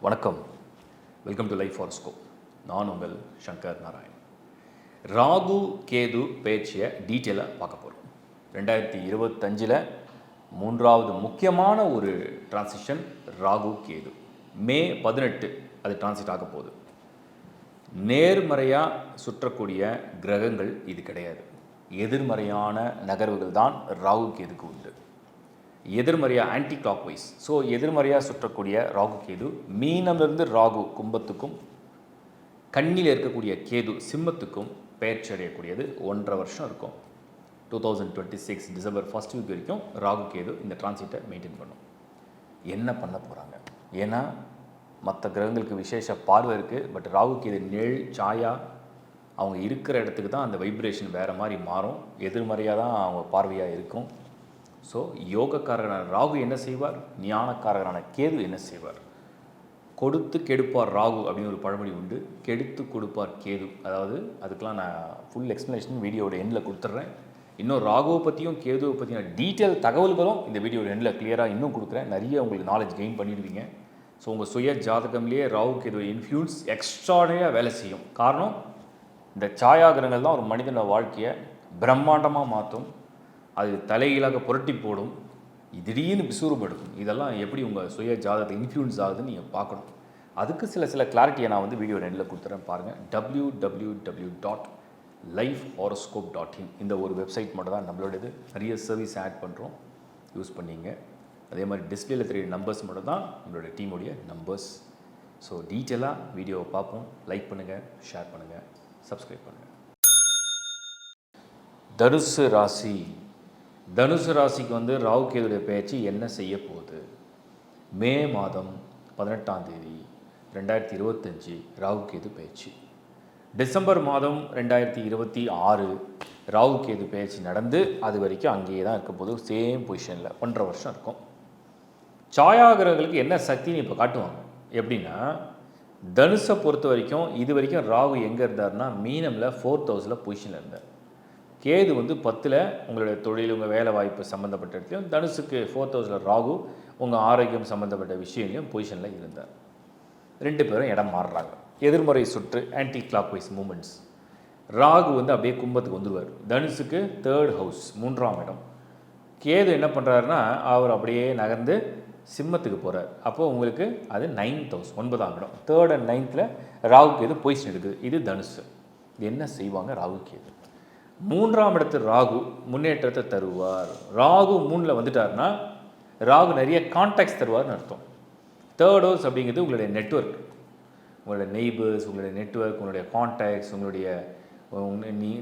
வணக்கம், welcome to life horoscope. நான் உங்கள் சங்கர் நாராயண். ராகு கேது பேச்சியை டீட்டெயிலாக பார்க்க போகிறோம். 2025 மூன்றாவது முக்கியமான ஒரு டிரான்சிஷன் ராகு கேது. மே 18 அது டிரான்சிட் ஆக போகுது. நேர்மறையாக சுற்றக்கூடிய கிரகங்கள் இது கிடையாது. எதிர்மறையான நகர்வுகள் தான் ராகு கேதுக்கு உண்டு. எதிர்மறையாக ஆன்டி கிளாக் வைஸ். ஸோ எதிர்மறையாக சுற்றக்கூடிய ராகு கேது, மீனமிலிருந்து ராகு கும்பத்துக்கும், கண்ணியில் இருக்கக்கூடிய கேது சிம்மத்துக்கும் பெயர்ச்சி அடையக்கூடியது 1.5 வருஷம் இருக்கும். 2026 டிசம்பர் 1 வீக் வரைக்கும் ராகு கேது இந்த டிரான்சிட்டை மெயின்டைன் பண்ணும். என்ன பண்ண போகிறாங்க? ஏன்னா மற்ற கிரகங்களுக்கு விசேஷ பார்வை இருக்குது. பட் ராகு கேது நிழல் சாயா அவங்க இருக்கிற இடத்துக்கு தான் அந்த வைப்ரேஷன் வேறு மாதிரி மாறும். எதிர்மறையாக தான் அவங்க பார்வையாக இருக்கும். ஸோ யோகக்காரகனான ராகு என்ன செய்வார், ஞானக்காரகனான கேது என்ன செய்வார்? கொடுத்து கெடுப்பார் ராகு அப்படின்னு ஒரு பழமொழி உண்டு. கெடுத்து கொடுப்பார் கேது. அதாவது அதுக்கெலாம் நான் ஃபுல் எக்ஸ்ப்ளனேஷன் வீடியோட எண்டில் கொடுத்துட்றேன். இன்னும் ராகுவை பற்றியும் கேதுவை பற்றியும் டீட்டெயில் தகவல்களும் இந்த வீடியோட எண்டில் கிளியராக இன்னும் கொடுக்குறேன். நிறைய உங்களுக்கு நாலேஜ் கெயின் பண்ணிடுவீங்க. ஸோ உங்கள் சுய ஜாதகம்லேயே ராகு கேதுவோட இன்ஃப்ளூயன்ஸ் எக்ஸ்ட்ராடினரியாக வேலை செய்யும். காரணம், இந்த சாயாகிரகங்கள் தான் ஒரு மனிதனோட வாழ்க்கையை பிரம்மாண்டமாக மாற்றும். அது தலைகீழாக புரட்டி போடும். திடீர்னு விசுறுபடுத்தும். இதெல்லாம் எப்படி உங்கள் சுய ஜாதகத்தை இன்ஃப்ளூயன்ஸ் ஆகுதுன்னு நீங்கள் பார்க்கணும். அதுக்கு சில கிளாரிட்டியை நான் வீடியோ ரெண்டில் கொடுத்துறேன் பாருங்கள். www.lifehoroscope.in இந்த ஒரு வெப்சைட் மட்டும் தான் நம்மளோடது. நிறைய சர்வீஸ் ஆட் பண்ணுறோம், யூஸ் பண்ணிங்க. அதே மாதிரி டிஸ்பிளேல தெரிய நம்பர்ஸ் மட்டும் தான் நம்மளோட டீமுடைய நம்பர்ஸ். ஸோ டீட்டெயிலாக வீடியோவை பார்ப்போம். லைக் பண்ணுங்கள், ஷேர் பண்ணுங்கள், சப்ஸ்கிரைப் பண்ணுங்கள். தனுசு ராசி. தனுசு ராசிக்கு ராகு கேதுடைய பயிற்சி என்ன செய்ய போகுது? மே மாதம் 18ஆம் தேதி 2025 ராகு கேது பயிற்சி. டிசம்பர் மாதம் 2026 ராகு கேது பயிற்சி நடந்து அது வரைக்கும் அங்கேயே தான் இருக்க போது. சேம் பொசிஷனில் 1.5 வருஷம் இருக்கும். சாயாகிரகங்களுக்கு என்ன சக்தின்னு இப்போ காட்டுவாங்க. எப்படின்னா, தனுஷை பொறுத்த வரைக்கும் இது வரைக்கும் ராகு எங்கே இருந்தார்னா மீனமில் 4th ஹவுஸில் பொசிஷனில் இருந்தார். கேது 10ல் உங்களுடைய தொழில், உங்கள் வேலை வாய்ப்பு சம்மந்தப்பட்ட இடத்துலையும், தனுசுக்கு 4th ஹவுஸில் ராகு உங்கள் ஆரோக்கியம் சம்மந்தப்பட்ட விஷயங்களையும் பொசிஷனில் இருந்தார். 2 பேரும் இடம் மாறுறாங்க. எதிர்மறை சுற்று, anticlockwise moments. Rahu அப்படியே கும்பத்துக்கு வந்துடுவார். தனுசுக்கு 3rd ஹவுஸ், 3ஆம் இடம். கேது என்ன பண்ணுறாருன்னா அவர் அப்படியே நகர்ந்து சிம்மத்துக்கு போகிறார். அப்போது உங்களுக்கு அது 9th ஹவுஸ், 9ஆம் இடம். 3rd and 9th Rahu Ketu position எடுக்குது. இது தனுசு. இது என்ன செய்வாங்க ராகு கேது? 3ஆம் இடத்து ராகு முன்னேற்றத்தை தருவார். ராகு 3ல் வந்துட்டார்னா ராகு நிறைய கான்டாக்ட்ஸ் தருவார்னு அர்த்தம். 3rd ஹவுஸ் அப்படிங்கிறது உங்களுடைய நெட்வொர்க், உங்களுடைய நெய்பர்ஸ், உங்களுடைய நெட்வொர்க், உங்களுடைய கான்டாக்ட்ஸ், உங்களுடைய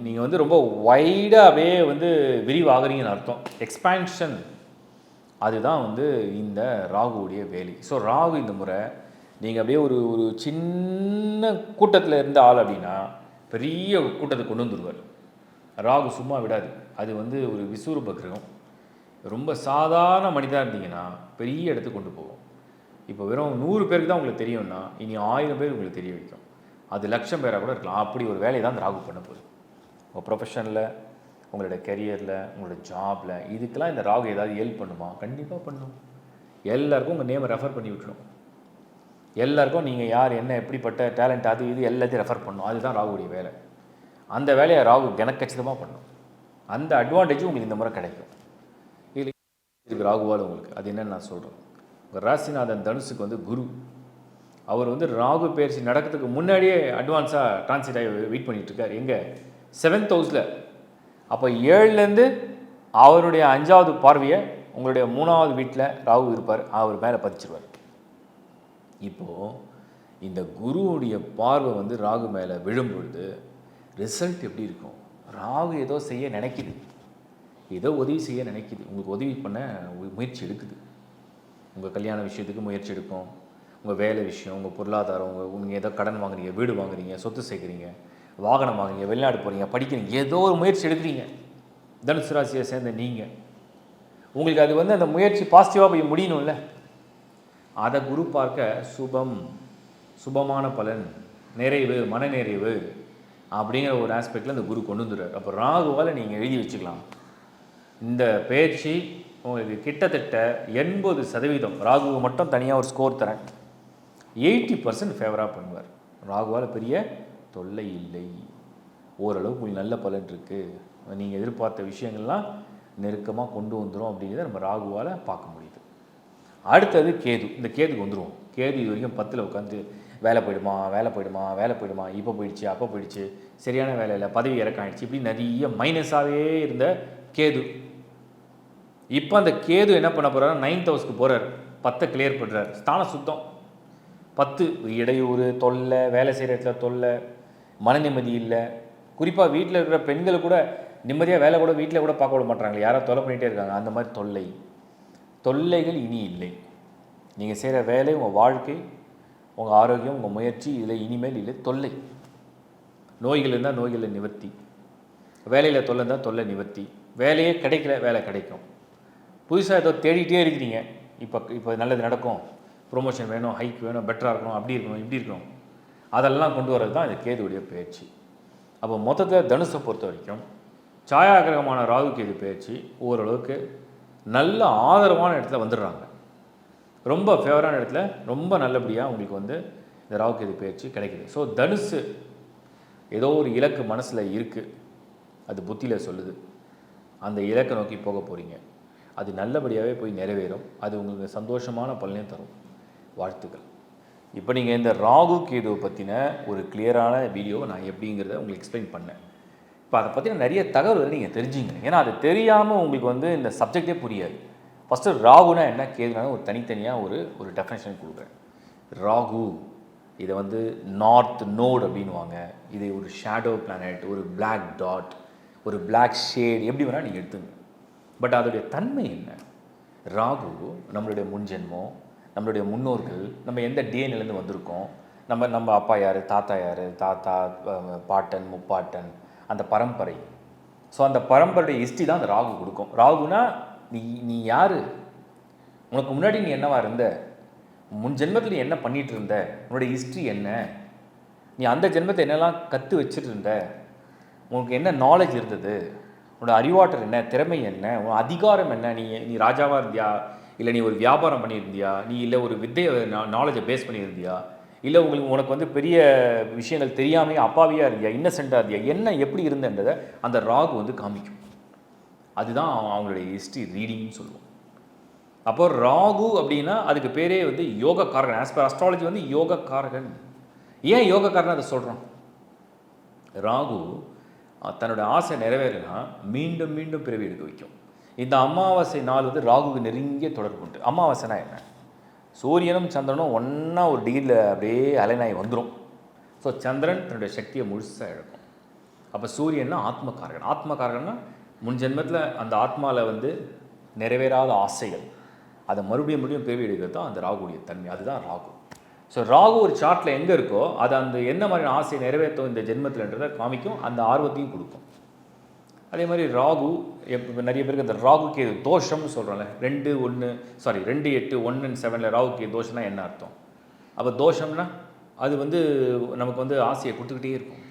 நீங்கள் ரொம்ப வைடாக அப்படியே விரிவாகிறீங்கன்னு அர்த்தம். எக்ஸ்பேன்ஷன், அதுதான் இந்த ராகுவுடைய வேலை. ஸோ ராகு இந்த முறை நீங்கள் அப்படியே ஒரு சின்ன கூட்டத்தில் இருந்த ஆள் அப்படின்னா பெரிய கூட்டத்தை கொண்டு வந்துடுவார். ராகு சும்மா விடாது. அது ஒரு விசுரூப கிரகம். ரொம்ப சாதாரண மனிதனாக இருந்தீங்கன்னா பெரிய இடத்துக்கு கொண்டு போகும். இப்போ வெறும் 100 பேருக்கு தான் உங்களுக்கு தெரியும்னா இனி 1000 பேர் உங்களுக்கு தெரிய வைக்கும். அது 1,00,000 பேராக கூட இருக்கலாம். அப்படி ஒரு வேலையை தான் ராகு பண்ண போகுது. உங்கள் ப்ரொஃபஷனில், உங்களோட கெரியரில், உங்களோட ஜாபில், இதுக்கெல்லாம் இந்த ராகு ஏதாவது ஹெல்ப் பண்ணுமா? கண்டிப்பாக பண்ணும். எல்லாருக்கும் உங்கள் நேமை ரெஃபர் பண்ணி விட்டுணும். எல்லாருக்கும் நீங்கள் யார், என்ன, எப்படிப்பட்ட டேலண்ட், அது இது எல்லாத்தையும் ரெஃபர் பண்ணணும். அதுதான் ராகுடைய வேலை. அந்த வேலையை ராகு கனக்கச்சிதமாக பண்ணும். அந்த அட்வான்டேஜும் உங்களுக்கு இந்த முறை கிடைக்கும். இதில் ராகுவால் உங்களுக்கு அது என்னென்னு நான் சொல்கிறேன். உங்கள் ராசிநாதன் தனுசுக்கு குரு. அவர் ராகு பயிற்சி நடக்கிறதுக்கு முன்னாடியே அட்வான்ஸாக டிரான்சிட் ஆகி வெயிட் பண்ணிகிட்ருக்கார். எங்கே? 7th ஹவுஸில். அப்போ 7லேருந்து அவருடைய 5வது பார்வையை உங்களுடைய 3வது வீட்டில் ராகு இருப்பார். அவர் மேலே பதிச்சிருவார். இப்போது இந்த குருவுடைய பார்வை ராகு மேலே விழும்பொழுது ரிசல்ட் எப்படி இருக்கும்? ராகு ஏதோ செய்ய நினைக்குது, ஏதோ உதவி செய்ய நினைக்குது, உங்களுக்கு உதவி பண்ண முயற்சி எடுக்குது. உங்கள் கல்யாண விஷயத்துக்கு முயற்சி எடுக்கும். உங்கள் வேலை விஷயம், உங்கள் பொருளாதாரம், நீங்கள் ஏதோ கடன் வாங்குறீங்க, வீடு வாங்குறீங்க, சொத்து சேர்க்குறீங்க, வாகனம் வாங்குறீங்க, வெளிநாடு போகிறீங்க, படிக்கிறீங்க, ஏதோ ஒரு முயற்சி எடுக்கிறீங்க. தனுசு ராசியை சேர்ந்த நீங்கள் உங்களுக்கு அது அந்த முயற்சி பாசிட்டிவாக போய் முடியணும்ல. அதை குரு பார்க்க சுபம், சுபமான பலன், நிறைவு, மனநிறைவு அப்படிங்கிற ஒரு ஆஸ்பெக்டில் அந்த குரு கொண்டு வந்துடுறார். அப்போ ராகுவால் நீங்கள் எழுதி வச்சுக்கலாம், இந்த பயிற்சி உங்களுக்கு கிட்டத்தட்ட 80% ராகுவுக்கு மட்டும் தனியாக ஒரு ஸ்கோர் தரேன். 80% ஃபேவராக பண்ணுவார். ராகுவால் பெரிய தொல்லை இல்லை, ஓரளவுக்கு உங்களுக்கு நல்ல பலன் இருக்குது, நீங்கள் எதிர்பார்த்த விஷயங்கள்லாம் நெருக்கமாக கொண்டு வந்துடும் அப்படிங்கிறத நம்ம ராகுவால் பார்க்க முடியுது. அடுத்தது கேது. இந்த கேதுக்கு வந்துடுவோம். கேது இது வரைக்கும் 10ல் உட்காந்து வேலை போயிடுமா வேலை போயிடுமா வேலை போயிடுமா, இப்போ போயிடுச்சு அப்போ போயிடுச்சு, சரியான வேலை இல்லை, பதவி இறக்கம் ஆகிடுச்சு, இப்படி நிறைய மைனஸாகவே இருந்த கேது இப்போ அந்த கேது என்ன பண்ண போகிறாரு, 9th ஹவுஸ்க்கு போகிறார், 10 கிளியர் பண்ணுறார், ஸ்தான சுத்தம். 10 இடையூறு, தொல்லை, வேலை செய்கிற இடத்துல தொல்லை, மன நிம்மதி இல்லை. குறிப்பாக வீட்டில் இருக்கிற பெண்கள் கூட நிம்மதியாக வேலை கூட வீட்டில் கூட பார்க்க விட மாட்டாங்களே, யாரோ தொலை பண்ணிகிட்டே இருக்காங்க. அந்த மாதிரி தொல்லைகள் இனி இல்லை. நீங்கள் செய்கிற வேலை, உங்கள் வாழ்க்கை, உங்கள் ஆரோக்கியம், உங்கள் முயற்சி, இதில் இனிமேல் இல்லை தொல்லை. நோய்கள் இருந்தால் நோய்களில் நிவர்த்தி, வேலையில் தொல்லை இருந்தால் தொல்லை நிவர்த்தி, வேலையே கிடைக்கல வேலை கிடைக்கும். புதுசாக ஏதோ தேடிகிட்டே இருக்கிறீங்க, இப்போ நல்லது நடக்கும், ப்ரொமோஷன் வேணும், ஹைக் வேணும், பெட்டராக இருக்கணும், அப்படி இருக்கணும், இப்படி இருக்கணும், அதெல்லாம் கொண்டு வரது தான் இந்த கேதுவுடைய பயிற்சி. அப்போ மொத்தத்தில் தனுசை பொறுத்த வரைக்கும் சாயாகிரகமான ராகு கேது பயிற்சி ஓரளவுக்கு நல்ல ஆதரவான இடத்துல வந்துடுறாங்க. ரொம்ப ஃபேவரான இடத்துல ரொம்ப நல்லபடியாக உங்களுக்கு வந்து இந்த ராகு கேது பயிற்சி கிடைக்குது. ஸோ தனுசு ஏதோ ஒரு இலக்கு மனசில் இருக்குது, அது புத்தியில் சொல்லுது, அந்த இலக்கை நோக்கி போக போகிறீங்க, அது நல்லபடியாகவே போய் நிறைவேறும், அது உங்களுக்கு சந்தோஷமான பலனையும் தரும். வாழ்த்துக்கள். இப்போ நீங்கள் இந்த ராகு கேதுவை பற்றின ஒரு கிளியரான வீடியோவை நான் எப்படிங்கிறத உங்களுக்கு எக்ஸ்பிளைன் பண்ணேன். இப்போ அதை பற்றின நிறைய தகவல்களை நீங்கள் தெரிஞ்சுங்க. ஏன்னா அது தெரியாமல் உங்களுக்கு வந்து இந்த சப்ஜெக்டே புரியாது. ஃபஸ்ட்டு ராகுனா என்ன, கேதுனா ஒரு தனித்தனியாக ஒரு டெஃபினேஷன் கொடுக்குறேன். ராகு இதை வந்து நார்த் நோட் அப்படின்வாங்க, இது ஒரு ஷேடோ பிளானட், ஒரு பிளாக் டாட், ஒரு பிளாக் ஷேட், எப்படி வேணால் நீங்கள் எடுத்துங்க. பட் அதோடைய தன்மை என்ன? ராகு நம்மளுடைய முன்ஜென்மம், நம்மளுடைய முன்னோர்கள், நம்ம எந்த டிஎன்ஏலேருந்து வந்திருக்கோம், நம்ம அப்பா யார், தாத்தா யார், தாத்தா பாட்டன் முப்பாட்டன், அந்த பரம்பரை. ஸோ அந்த பரம்பரையுடைய ஹிஸ்ட்ரி தான் அந்த ராகு கொடுக்கும். ராகுனா நீ யார், உனக்கு முன்னாடி நீ என்னவா இருந்த, முன் ஜென்மத்தில் நீ என்ன பண்ணிகிட்டு இருந்த, உன்னுடைய ஹிஸ்ட்ரி என்ன, நீ அந்த ஜென்மத்தை என்னெல்லாம் கற்று வச்சுட்டு இருந்த, உனக்கு என்ன நாலேஜ் இருந்தது, உன்னோட அறிவாற்றல் என்ன, திறமை என்ன, உன் அதிகாரம் என்ன, நீ ராஜாவாக இருந்தியா, இல்லை நீ ஒரு வியாபாரம் பண்ணியிருந்தியா, நீ இல்லை ஒரு வித்தையை நாலேஜை பேஸ் பண்ணியிருந்தியா, இல்லை உனக்கு வந்து பெரிய விஷயங்கள் தெரியாமே அப்பாவியாக இருந்தியா, இன்னசென்ட்டாக இருந்தியா, என்ன எப்படி இருந்தன்றதை அந்த ராகு வந்து காமிக்கும். அதுதான் அவங்களுடைய ஹிஸ்ட்ரி ரீடிங்னு சொல்லுவோம். அப்போ ராகு அப்படின்னா அதுக்கு பேரே வந்து யோக காரகன். ஆஸ் பர் அஸ்ட்ராலஜி வந்து யோக காரகன். ஏன் யோக காரகன் அதை சொல்கிறோம்? ராகு தன்னோட ஆசை நிறைவேறினா மீண்டும் மீண்டும் பிறவி எடுக்க வைக்கும். இந்த அமாவாசை நாள் வந்து ராகுக்கு நெருங்கிய தொடர்பு உண்டு. அமாவாசைனா என்ன, சூரியனும் சந்திரனும் ஒன்றா ஒரு டிகிரியில் அப்படியே அலைனாய் வந்துடும். ஸோ சந்திரன் தன்னுடைய சக்தியை முழுசாக இழக்கும். அப்போ சூரியன்னா ஆத்மகாரகன். ஆத்மகாரகன்னா முன் ஜென்மத்தில் அந்த ஆத்மாவில் வந்து நிறைவேறாத ஆசைகள், அதை மறுபடியும் பிறவி எடுக்கிறது தான் அந்த ராகுடைய தன்மை. அதுதான் ராகு. ஸோ ராகு ஒரு சார்ட்டில் எங்கே இருக்கோ அது அந்த என்ன மாதிரியான ஆசையை நிறைவேற்றும் இந்த ஜென்மத்தில்ன்றதை காமிக்கும், அந்த ஆர்வத்தையும் கொடுக்கும். அதே மாதிரி ராகு நிறைய பேருக்கு அந்த ராகு கேது தோஷம்னு சொல்கிறோம்ல, 2 8 1 7 ராகு கேது தோஷம்னா என்ன அர்த்தம்? அப்போ தோஷம்னா அது வந்து நமக்கு வந்து ஆசையை கொடுத்துக்கிட்டே இருக்கும்.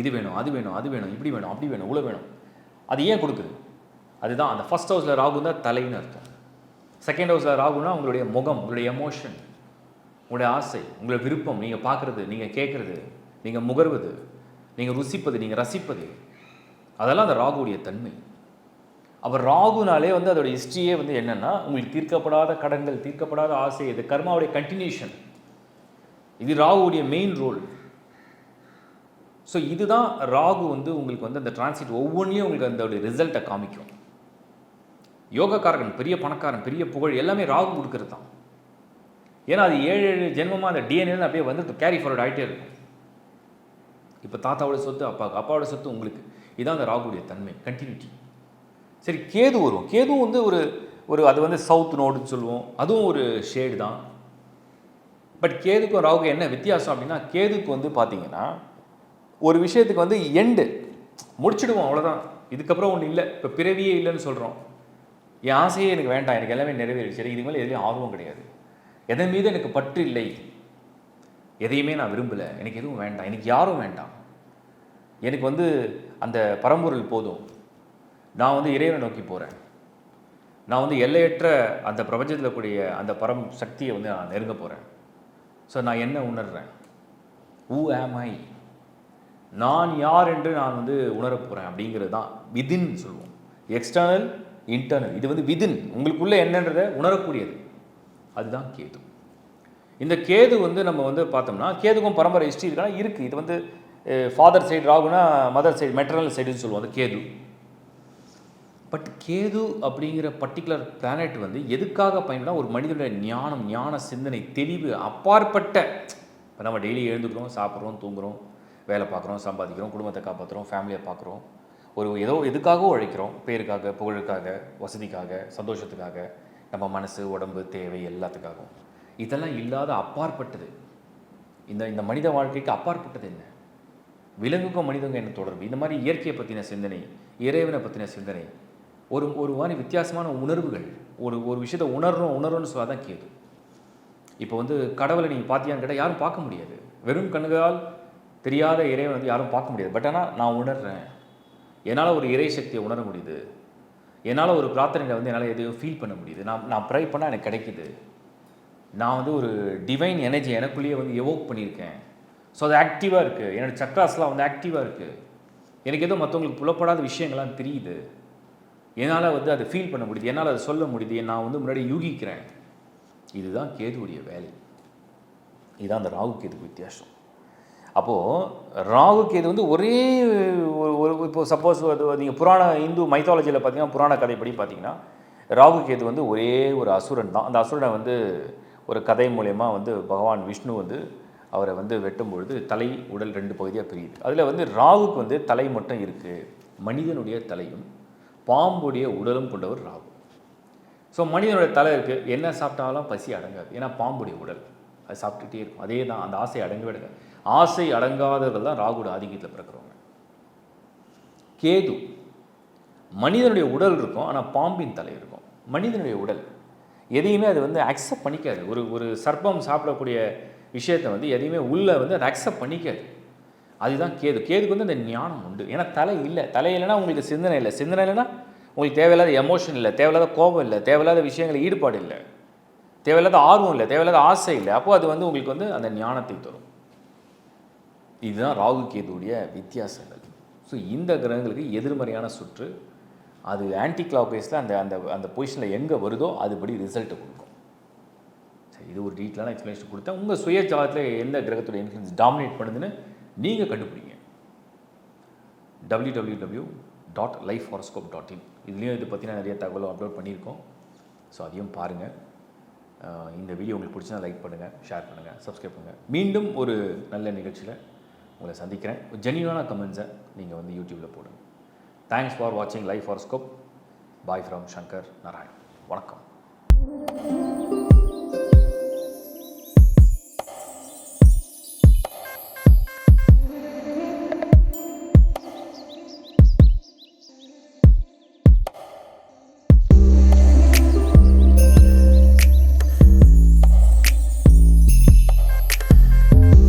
இது வேணும், அது வேணும், அது வேணும், இப்படி வேணும், அப்படி வேணும், இவ்வளோ வேணும். அது ஏன் கொடுக்குது? அதுதான் அந்த ஃபஸ்ட் ஹவுஸில் ராகு தான் தலைன்னு அர்த்தம். செகண்ட் ஹவுஸில் ராகுனா உங்களுடைய முகம், உங்களுடைய எமோஷன், உங்களுடைய ஆசை, உங்களுடைய விருப்பம், நீங்கள் பார்க்குறது, நீங்கள் கேட்குறது, நீங்கள் முகர்வது, நீங்கள் ருசிப்பது, நீங்கள் ரசிப்பது, அதெல்லாம் அந்த ராகுடைய தன்மை. அப்போ ராகுனாலே வந்து அதோட ஹிஸ்ட்ரியே வந்து என்னென்னா, உங்களுக்கு தீர்க்கப்படாத கடன்கள், தீர்க்கப்படாத ஆசை, இது கர்மாவுடைய கண்டினியூஷன். இது ராகுடைய மெயின் ரோல். ஸோ இதுதான் ராகு வந்து உங்களுக்கு வந்து அந்த டிரான்சிட் ஒவ்வொன்றையும் உங்களுக்கு அந்த ரிசல்ட்டை காமிக்கும். யோகக்காரகன், பெரிய பணக்காரன், பெரிய புகழ் எல்லாமே ராகு கொடுக்கறது தான். ஏன்னா அது 7 ஜென்மமாக அந்த டிஎன்ஏ அப்படியே வந்து கேரி ஃபார்வர்ட் ஆகிட்டே இருக்கும். இப்போ தாத்தாவோட சொத்து அப்பாவுக்கு, அப்பாவோட சொத்து உங்களுக்கு, இதுதான் அந்த ராகுடைய தன்மை, கண்டினியூட்டி. சரி, கேது வரும். கேதுவும் வந்து ஒரு அது வந்து சவுத் நோடுன்னு சொல்லுவோம், அதுவும் ஒரு ஷேடு தான். பட் கேதுக்கும் ராகுக்கும் என்ன வித்தியாசம் அப்படின்னா, கேதுக்கு வந்து பார்த்தீங்கன்னா ஒரு விஷயத்துக்கு வந்து எண்டு முடிச்சிடுவோம், அவ்வளோதான், இதுக்கப்புறம் ஒன்று இல்லை, இப்போ பிறவியே இல்லைன்னு சொல்கிறோம். என் ஆசையே எனக்கு வேண்டாம், எனக்கு எல்லாமே நிறைவேறிச்சு, சரி இதுக்கு மேலே எதுலேயும் ஆர்வம் கிடையாது, எதன் மீது எனக்கு பற்று இல்லை, எதையுமே நான் விரும்பலை, எனக்கு எதுவும் வேண்டாம், எனக்கு யாரும் வேண்டாம், எனக்கு வந்து அந்த பரம்பொருள் போதும், நான் வந்து இறைவனை நோக்கி போகிறேன், நான் வந்து எல்லையற்ற அந்த பிரபஞ்சத்தில் கூடிய அந்த பரம் சக்தியை வந்து நான் நெருங்க போகிறேன், ஸோ நான் என்ன உணர்றேன்? ஹூ ஆம் ஐ? நான் யார் என்று நான் வந்து உணரப் போகிறேன் அப்படிங்கிறது தான் விதின் சொல்லுவோம். External, internal. இது வந்து விதின், உங்களுக்குள்ளே என்னன்றதை உணரக்கூடியது. அதுதான் கேது. இந்த கேது வந்து நம்ம வந்து பார்த்தோம்னா, கேதுக்கும் பரம்பரை ஹிஸ்ட்ரி இருக்கானா இருக்குது. இது வந்து ஃபாதர் சைடு ராகுனா மதர் சைடு மெட்டர்னல் சைடுன்னு சொல்லுவோம், அது கேது. பட் கேது அப்படிங்கிற பர்டிகுலர் பிளானட் வந்து எதுக்காக பயன்படுனா, ஒரு மனிதனுடைய ஞானம், ஞான சிந்தனை, தெளிவு, அப்பாற்பட்ட. இப்போ நம்ம டெய்லி எழுந்துக்கிறோம், சாப்பிட்றோம், தூங்குகிறோம், வேலை பார்க்குறோம், சம்பாதிக்கிறோம், குடும்பத்தை காப்பாற்றுறோம், ஃபேமிலியை பார்க்குறோம், ஏதோ எதுக்காகவும் உழைக்கிறோம், பேருக்காக, புகழுக்காக, வசதிக்காக, சந்தோஷத்துக்காக, நம்ம மனசு, உடம்பு, தேவை எல்லாத்துக்காகவும். இதெல்லாம் இல்லாத அப்பாற்பட்டது. இந்த மனித வாழ்க்கைக்கு அப்பாற்பட்டது என்ன? விலங்குக்கும் மனிதங்க என்ன தொடர்பு? இந்த மாதிரி இயற்கையை பற்றின சிந்தனை, இறைவனை பற்றின சிந்தனை, ஒரு மாதிரி வித்தியாசமான உணர்வுகள், ஒரு விஷயத்தை உணர்றோம்னு சொல்லாதான் கேது. இப்போ வந்து கடவுளை நீங்கள் பார்த்தியான்னு கேட்டால் யாரும் பார்க்க முடியாது. வெறும் கண்களால் தெரியாத இறைவனை வந்து யாரும் பார்க்க முடியாது. பட் ஆனால் நான் உணர்றேன், என்னால் ஒரு இறை சக்தியை உணர முடியுது, என்னால் ஒரு பிரார்த்தனையில் வந்து என்னால் எதையும் ஃபீல் பண்ண முடியுது, நான் ப்ரை பண்ணால் எனக்கு கிடைக்குது, நான் வந்து ஒரு டிவைன் எனர்ஜி எனக்குள்ளேயே வந்து எவோக் பண்ணியிருக்கேன். ஸோ அது ஆக்டிவாக இருக்குது, என்னோடய சக்ராஸ்லாம் வந்து ஆக்டிவாக இருக்குது, எனக்கு ஏதோ மற்றவங்களுக்கு புலப்படாத விஷயங்கள்லாம் தெரியுது, என்னால் வந்து அதை ஃபீல் பண்ண முடியுது, என்னால் அதை சொல்ல முடியுது, நான் வந்து முன்னாடி யூகிக்கிறேன். இதுதான் கேதுவுடைய வேலை. இதுதான் அந்த ராகு கேதுக்கு வித்தியாசம். அப்போது ராகு கேது வந்து ஒரே ஒரு இப்போ சப்போஸ் அது நீங்கள் இந்து மைத்தாலஜியில் பார்த்தீங்கன்னா, புராண கதைப்படி பார்த்தீங்கன்னா, ராகு கேது வந்து ஒரே ஒரு அசுரன் தான். அந்த அசுரனை வந்து ஒரு கதை மூலயமா வந்து பகவான் விஷ்ணு வந்து அவரை வந்து வெட்டும் பொழுது தலை உடல் 2 பகுதியாக பிரியுது. அதில் வந்து ராகுக்கு வந்து தலை மட்டும் இருக்குது, மனிதனுடைய தலையும் பாம்புடைய உடலும் கொண்டவர் ராகு. ஸோ மனிதனுடைய தலை இருக்குது, என்ன சாப்பிட்டாலும் பசி அடங்காது, ஏன்னா பாம்புடைய உடல் அது சாப்பிட்டுட்டே இருக்கும். அதே தான், அந்த ஆசை அடங்கவே அடங்காது. ஆசை அடங்காதவர்கள் தான் ராகுட ஆதிக்கத்தில் பிறக்கிறவங்க. கேது மனிதனுடைய உடல் இருக்கும், ஆனால் பாம்பின் தலை இருக்கும். மனிதனுடைய உடல் எதையுமே அது வந்து அக்செப்ட் பண்ணிக்காது. ஒரு சர்ப்பம் சாப்பிடக்கூடிய விஷயத்தை வந்து எதையுமே உள்ளே வந்து அதை அக்செப்ட் பண்ணிக்காது. அதுதான் கேது. கேதுக்கு வந்து அந்த ஞானம் உண்டு. ஏன்னா தலை இல்லை, தலை இல்லைன்னா உங்களுக்கு சிந்தனை இல்லை, சிந்தனை இல்லைன்னா உங்களுக்கு தேவையில்லாத எமோஷன் இல்லை, தேவையில்லாத கோபம் இல்லை, தேவையில்லாத விஷயங்கள் ஈடுபாடு இல்லை, தேவையில்லாத ஆர்வம் இல்லை, தேவையில்லாத ஆசை இல்லை. அப்போது அது வந்து உங்களுக்கு வந்து அந்த ஞானத்தை தரும். இதுதான் ராகு கேதுவுடைய வித்தியாசங்கள். ஸோ இந்த கிரகங்களுக்கு எதிர்மறையான சுற்று, அது ஆன்டி கிளாக் வைஸில் அந்த அந்த அந்த பொசிஷனில் எங்கே வருதோ அதுபடி ரிசல்ட்டை கொடுக்கும். சரி, இது ஒரு டீட்டெயிலான எக்ஸ்ப்ளனேஷன் கொடுத்தேன். உங்கள் சுய ஜாதகத்தில் எந்த கிரகத்தோட இன்ஃப்ளூயன்ஸ் டாமினேட் பண்ணுதுன்னு நீங்கள் கண்டுபிடிங்க. www.lifehoroscope.in இதுலேயும் இதை பற்றின நிறைய தகவலும் அப்லோட் பண்ணியிருக்கோம். ஸோ அதையும் பாருங்கள். இந்த வீடியோ உங்களுக்கு பிடிச்சினா லைக் பண்ணுங்கள், ஷேர் பண்ணுங்கள், சப்ஸ்கிரைப் பண்ணுங்கள். மீண்டும் ஒரு நல்ல நிகழ்ச்சியில் உங்களை சந்திக்கிறேன். ஜென்யூனான கமெண்ட்ஸை நீங்கள் வந்து யூடியூப்பில் போடுங்க. தேங்க்ஸ் ஃபார் வாட்சிங் life horoscope. Bye from Shankar Narayan. வணக்கம்.